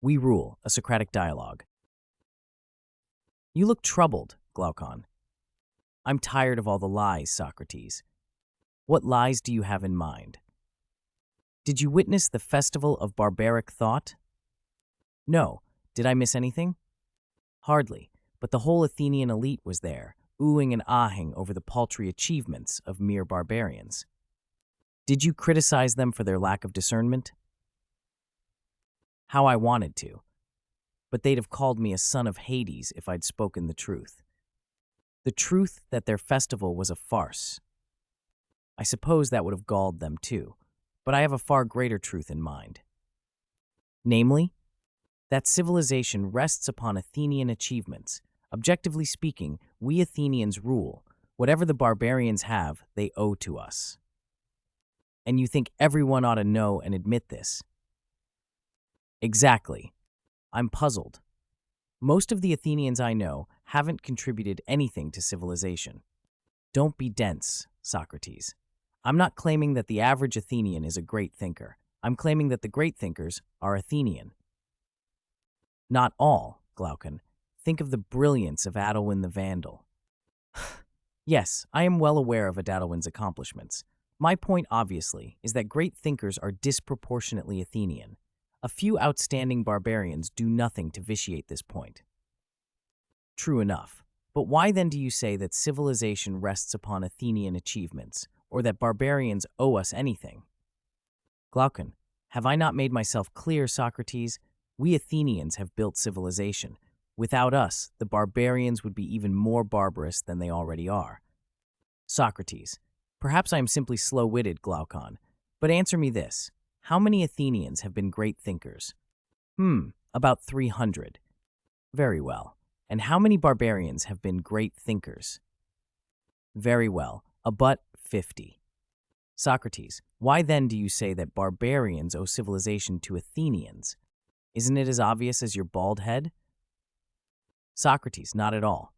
We rule, a Socratic dialogue. You look troubled, Glaucon. I'm tired of all the lies, Socrates. What lies do you have in mind? Did you witness the festival of barbaric thought? No. Did I miss anything? Hardly, but the whole Athenian elite was there, oohing and ahhing over the paltry achievements of mere barbarians. Did you criticize them for their lack of discernment? How I wanted to. But they'd have called me a son of Hades if I'd spoken the truth. The truth that their festival was a farce. I suppose that would have galled them too, but I have a far greater truth in mind. Namely, that civilization rests upon Athenian achievements. Objectively speaking, we Athenians rule. Whatever the barbarians have, they owe to us. And you think everyone ought to know and admit this? Exactly. I'm puzzled. Most of the Athenians I know haven't contributed anything to civilization. Don't be dense, Socrates. I'm not claiming that the average Athenian is a great thinker. I'm claiming that the great thinkers are Athenian. Not all, Glaucon. Think of the brilliance of Adelwin the Vandal. Yes, I am well aware of Adelwin's accomplishments. My point, obviously, is that great thinkers are disproportionately Athenian. A few outstanding barbarians do nothing to vitiate this point. True enough. But why then do you say that civilization rests upon Athenian achievements, or that barbarians owe us anything? Glaucon, have I not made myself clear, Socrates? We Athenians have built civilization. Without us, the barbarians would be even more barbarous than they already are. Socrates, perhaps I am simply slow-witted, Glaucon, but answer me this. How many Athenians have been great thinkers? About 300. Very well. And how many barbarians have been great thinkers? Very well. But 50. Socrates, why then do you say that barbarians owe civilization to Athenians? Isn't it as obvious as your bald head? Socrates, not at all.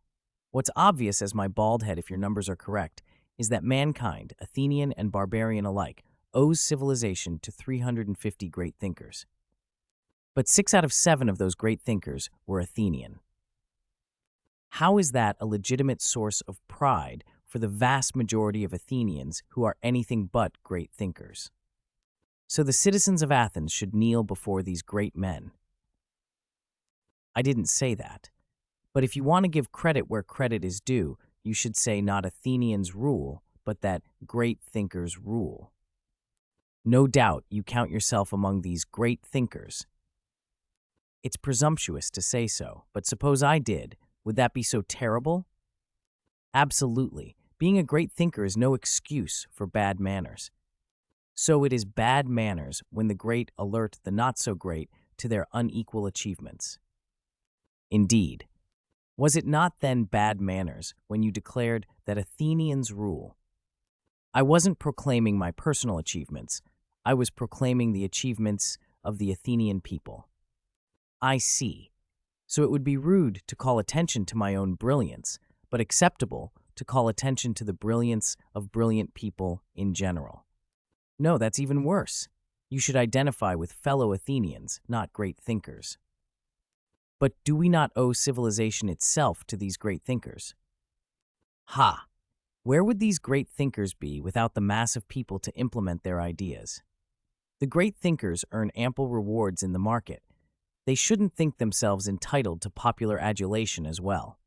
What's obvious as my bald head, if your numbers are correct, is that mankind, Athenian and barbarian alike, owes civilization to 350 great thinkers. But 6 out of 7 of those great thinkers were Athenian. How is that a legitimate source of pride for the vast majority of Athenians who are anything but great thinkers? So the citizens of Athens should kneel before these great men. I didn't say that. But if you want to give credit where credit is due, you should say not Athenians rule, but that great thinkers rule. No doubt you count yourself among these great thinkers. It's presumptuous to say so, but suppose I did, would that be so terrible? Absolutely. Being a great thinker is no excuse for bad manners. So it is bad manners when the great alert the not-so-great to their unequal achievements. Indeed. Was it not then bad manners when you declared that Athenians rule? I wasn't proclaiming my personal achievements. I was proclaiming the achievements of the Athenian people. I see. So it would be rude to call attention to my own brilliance, but acceptable to call attention to the brilliance of brilliant people in general. No, that's even worse. You should identify with fellow Athenians, not great thinkers. But do we not owe civilization itself to these great thinkers? Ha! Where would these great thinkers be without the mass of people to implement their ideas? The great thinkers earn ample rewards in the market. They shouldn't think themselves entitled to popular adulation as well.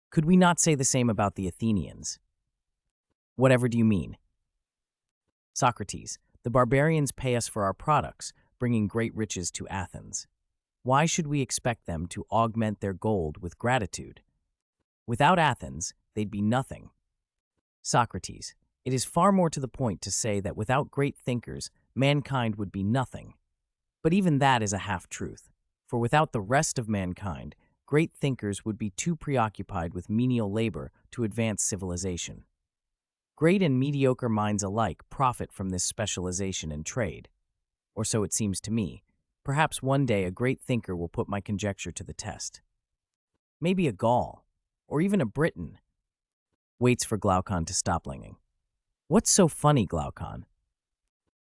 Could we not say the same about the Athenians? Whatever do you mean? Socrates, the barbarians pay us for our products, bringing great riches to Athens. Why should we expect them to augment their gold with gratitude? Without Athens, they'd be nothing. Socrates, it is far more to the point to say that without great thinkers, mankind would be nothing. But even that is a half-truth, for without the rest of mankind, great thinkers would be too preoccupied with menial labor to advance civilization. Great and mediocre minds alike profit from this specialization in trade. Or so it seems to me. Perhaps one day a great thinker will put my conjecture to the test. Maybe a Gaul, or even a Briton. Waits for Glaucon to stop linging. What's so funny, Glaucon?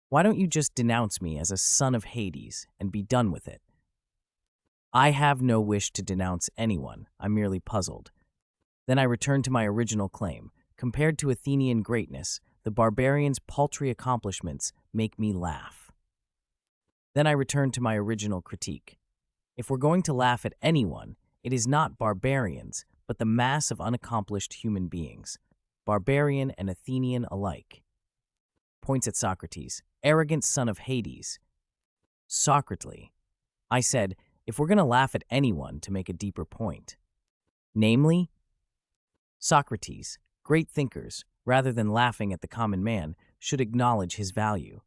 Why don't you just denounce me as a son of Hades and be done with it? I have no wish to denounce anyone. I'm merely puzzled. Then I return to my original claim. Compared to Athenian greatness, the barbarians' paltry accomplishments make me laugh. Then I return to my original critique. If we're going to laugh at anyone, it is not barbarians, but the mass of unaccomplished human beings, barbarian and Athenian alike. Points at Socrates, arrogant son of Hades. Socrates. I said, if we're going to laugh at anyone to make a deeper point. Namely, Socrates, great thinkers, rather than laughing at the common man, should acknowledge his value.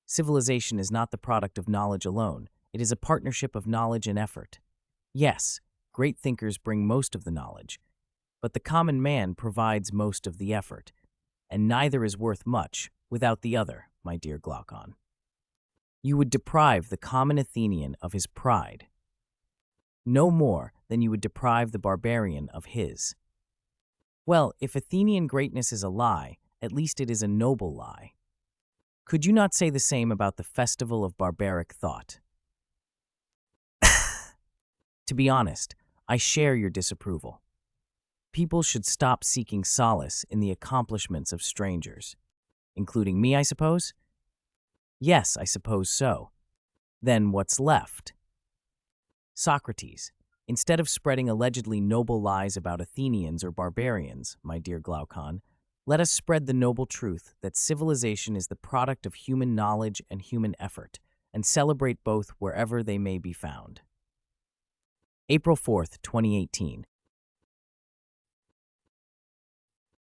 Civilization is not the product of knowledge alone. It is a partnership of knowledge and effort. Yes, great thinkers bring most of the knowledge, but the common man provides most of the effort, and neither is worth much without the other, my dear Glaucon. You would deprive the common Athenian of his pride, no more than you would deprive the barbarian of his. Well, if Athenian greatness is a lie, at least it is a noble lie. Could you not say the same about the festival of barbaric thought? To be honest, I share your disapproval. People should stop seeking solace in the accomplishments of strangers. Including me, I suppose? Yes, I suppose so. Then what's left? Socrates, instead of spreading allegedly noble lies about Athenians or barbarians, my dear Glaucon, let us spread the noble truth that civilization is the product of human knowledge and human effort, and celebrate both wherever they may be found. April 4th, 2018.